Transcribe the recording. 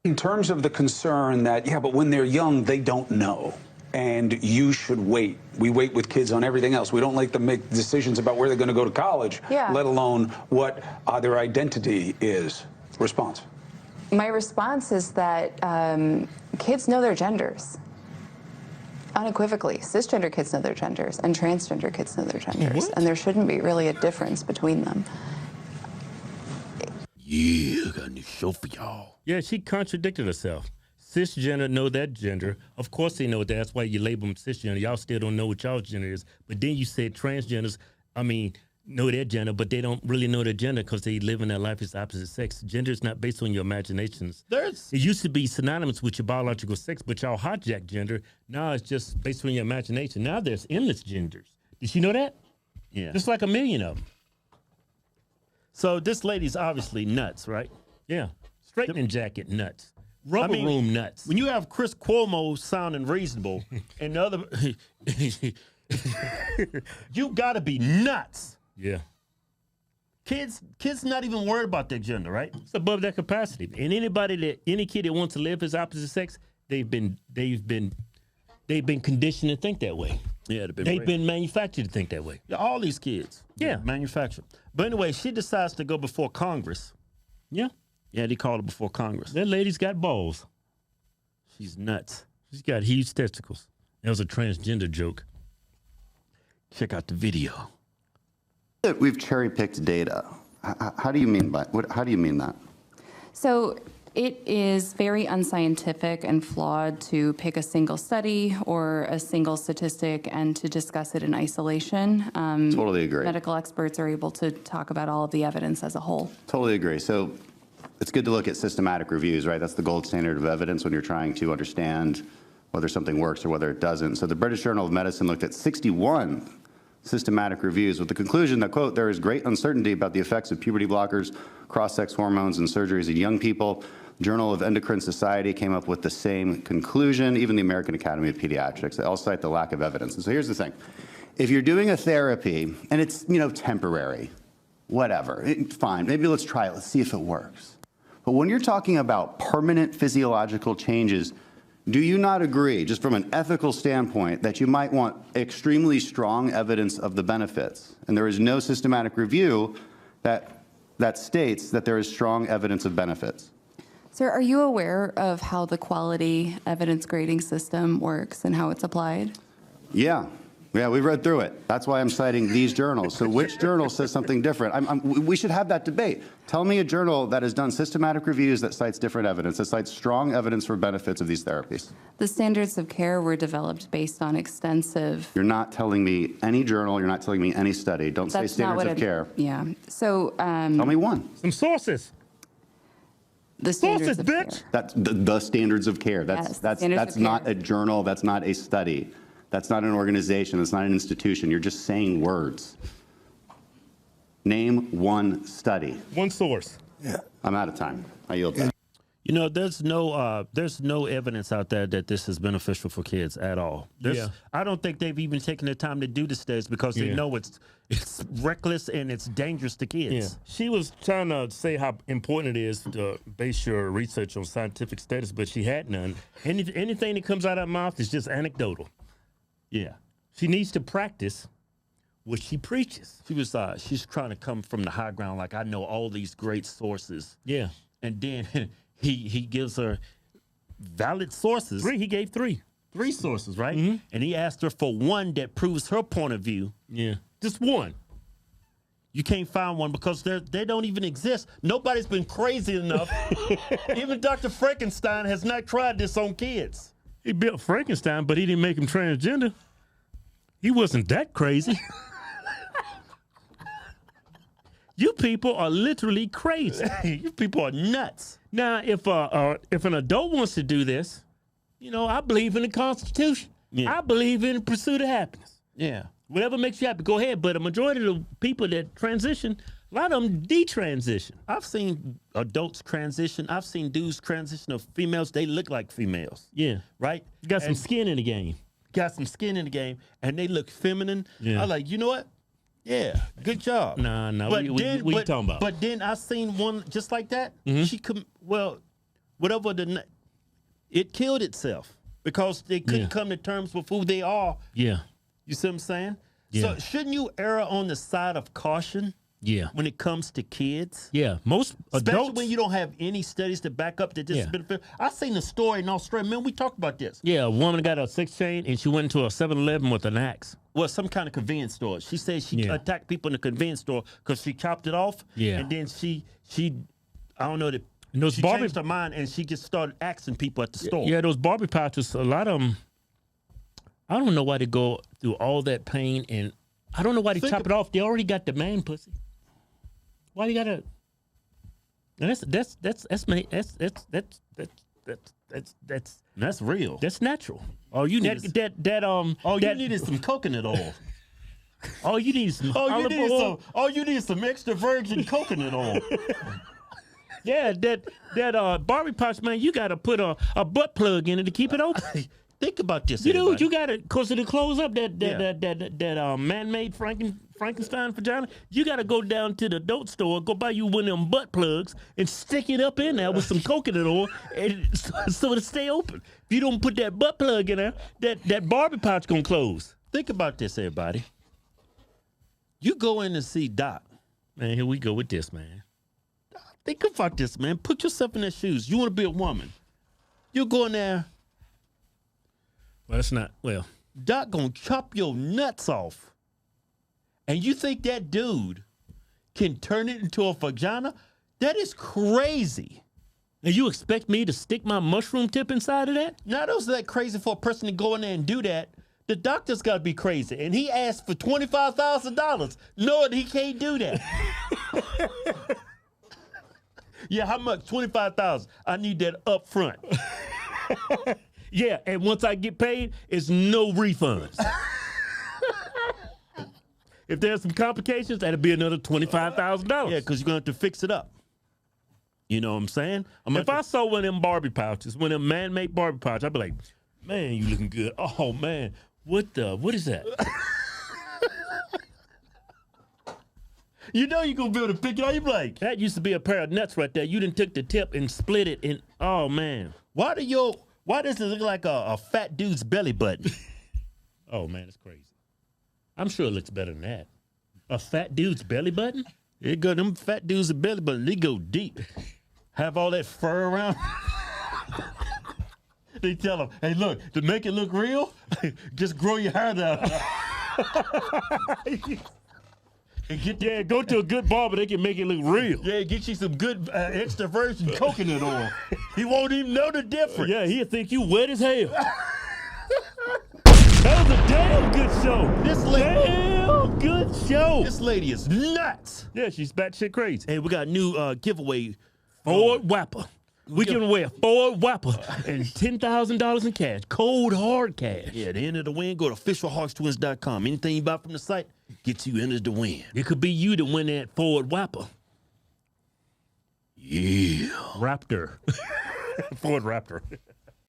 In terms of the concern that, yeah, but when they're young, they don't know. And you should wait. We wait with kids on everything else. We don't like to make decisions about where they're going to go to college, let alone what their identity is. Response. My response is that kids know their genders. Unequivocally, cisgender kids know their genders, and transgender kids know their genders. What? And there shouldn't be really a difference between them. Yeah, I got a new show for y'all. Yeah, she contradicted herself. Cisgender know that gender. Of course they know that. That's why you label them cisgender. Y'all still don't know what y'all's gender is. But then you said transgenders, know their gender, but they don't really know their gender because they live in their life as opposite sex. Gender is not based on your imaginations. It used to be synonymous with your biological sex, but y'all hijack gender. Now it's just based on your imagination. Now there's endless genders. Did you know that? Yeah. Just like a million of them. So this lady's obviously nuts, right? Yeah. Straightning jacket nuts. Rubber room nuts. When you have Chris Cuomo sounding reasonable and the other, you gotta be nuts. Yeah. Kids not even worried about their gender, right? It's above their capacity. And any kid that wants to live as opposite sex, they've been conditioned to think that way. Yeah, they've been manufactured to think that way. Yeah, all these kids. Yeah. Manufactured. But anyway, she decides to go before Congress. Yeah. Yeah, they called her before Congress. That lady's got balls. She's nuts. She's got huge testicles. That was a transgender joke. Check out the video. We've cherry-picked data. How do you mean how do you mean that? So it is very unscientific and flawed to pick a single study or a single statistic and to discuss it in isolation. Totally agree. Medical experts are able to talk about all of the evidence as a whole. Totally agree. So it's good to look at systematic reviews, right? That's the gold standard of evidence when you're trying to understand whether something works or whether it doesn't. So the British Journal of Medicine looked at 61 systematic reviews with the conclusion that, quote, there is great uncertainty about the effects of puberty blockers, cross-sex hormones, and surgeries in young people. Journal of Endocrine Society came up with the same conclusion, even the American Academy of Pediatrics. They all cite the lack of evidence. And so here's the thing. If you're doing a therapy and it's, temporary, whatever, fine, maybe let's try it, let's see if it works. But when you're talking about permanent physiological changes, do you not agree, just from an ethical standpoint, that you might want extremely strong evidence of the benefits? And there is no systematic review that states that there is strong evidence of benefits. Sir, are you aware of how the quality evidence grading system works and how it's applied? Yeah, we've read through it. That's why I'm citing these journals. So which journal says something different? We should have that debate. Tell me a journal that has done systematic reviews that cites different evidence, that cites strong evidence for benefits of these therapies. The standards of care were developed based on extensive... You're not telling me any journal, you're not telling me any study. Don't say standards of care. Yeah, so... Tell me one. Some sources. The standards of bitch. care. That's the standards of care. That's not a journal, that's not a study. That's not an organization. That's not an institution. You're just saying words. Name one study. One source. Yeah. I'm out of time. I yield back. There's no evidence out there that this is beneficial for kids at all. I don't think they've even taken the time to do the studies because they know it's reckless and it's dangerous to kids. Yeah. She was trying to say how important it is to base your research on scientific studies, but she had none. Anything that comes out of her mouth is just anecdotal. Yeah. She needs to practice what she preaches. She's trying to come from the high ground like I know all these great sources. Yeah. And then he gives her valid sources. He gave three sources, right? Mm-hmm. And he asked her for one that proves her point of view. Yeah. Just one. You can't find one because they don't even exist. Nobody's been crazy enough. Even Dr. Frankenstein has not tried this on kids. He built Frankenstein, but he didn't make him transgender. He wasn't that crazy. You people are literally crazy. You people are nuts. Now, if an adult wants to do this, I believe in the Constitution. Yeah. I believe in the pursuit of happiness. Yeah. Whatever makes you happy, go ahead. But a majority of the people that transition, a lot of them detransition. I've seen adults transition. I've seen dudes transition of females. They look like females. Yeah. Right? You got some skin in the game. Got some skin in the game, and they look feminine. Yeah. I'm like, you know what? Yeah, good job. No, what you talking about? But then I seen one just like that. Mm-hmm. She whatever it killed itself because they couldn't come to terms with who they are. Yeah. You see what I'm saying? Yeah. So shouldn't you err on the side of caution? Yeah. When it comes to kids? Yeah. Most Especially adults, when you don't have any studies to back up that this has been. I seen a story in Australia. Man, we talked about this. Yeah, a woman got a 6 chain and she went into a 7-Eleven with an axe. Well, some kind of convenience store. She said she attacked people in the convenience store because she chopped it off. Yeah. And then she I don't know, she Barbie, changed her mind and she just started axing people at the store. Yeah, those Barbie pouches, a lot of them, I don't know why they go through all that pain, and I don't know why they chop it off. They already got the man pussy. Why you gotta? That's real. That's natural. All you need you need is some coconut oil. All you need is some olive oil. All you need is some extra virgin coconut oil. Yeah, that Barbie pouch, man, you gotta put a butt plug in it to keep it open. Think about this. You know, you gotta, cause it'll close up that man-made Frankenstein vagina. You gotta go down to the adult store, go buy you one of them butt plugs, and stick it up in there with some coconut oil, and so it'll stay open. If you don't put that butt plug in there, that Barbie pouch gonna close. Think about this, everybody. You go in to see Doc. Man, here we go with this, man. Think about this, man. Put yourself in their shoes. You want to be a woman. You go in there. Well, it's not. Well, Doc gonna chop your nuts off. And you think that dude can turn it into a vagina? That is crazy. And you expect me to stick my mushroom tip inside of that? Not only is that crazy for a person to go in there and do that, the doctor's got to be crazy. And he asked for $25,000, knowing he can't do that. Yeah, how much? $25,000. I need that up front. Yeah, and once I get paid, it's no refunds. If there's some complications, that'll be another $25,000. Yeah, because you're going to have to fix it up. You know what I'm saying? If I saw one of them Barbie pouches, one of them man-made Barbie pouches, I'd be like, man, you looking good. Oh, man, what is that? You know you're going to be able to pick it up. You be like, that used to be a pair of nuts right there. You done took the tip and split it, and oh, man. Why does it look like a fat dude's belly button? Oh, man, it's crazy. I'm sure it looks better than that. A fat dude's belly button? It go, them fat dudes' belly button, they go deep. Have all that fur around. They tell them, hey, look, to make it look real, just grow your hair down. And go to a good barber, they can make it look real. Yeah, get you some good extra virgin coconut oil. He won't even know the difference. Yeah, he'll think you wet as hell. That was a damn good show. Damn good show. This lady is nuts. Yeah, she's batshit crazy. Hey, we got a new giveaway. Ford Whapper. We giving away a Ford Whapper and $10,000 in cash. Cold, hard cash. Yeah, the end of the win, go to officialhodgetwins.com. Anything you buy from the site gets you entered to win. It could be you to win that Ford Whapper. Yeah. Raptor. Ford Raptor.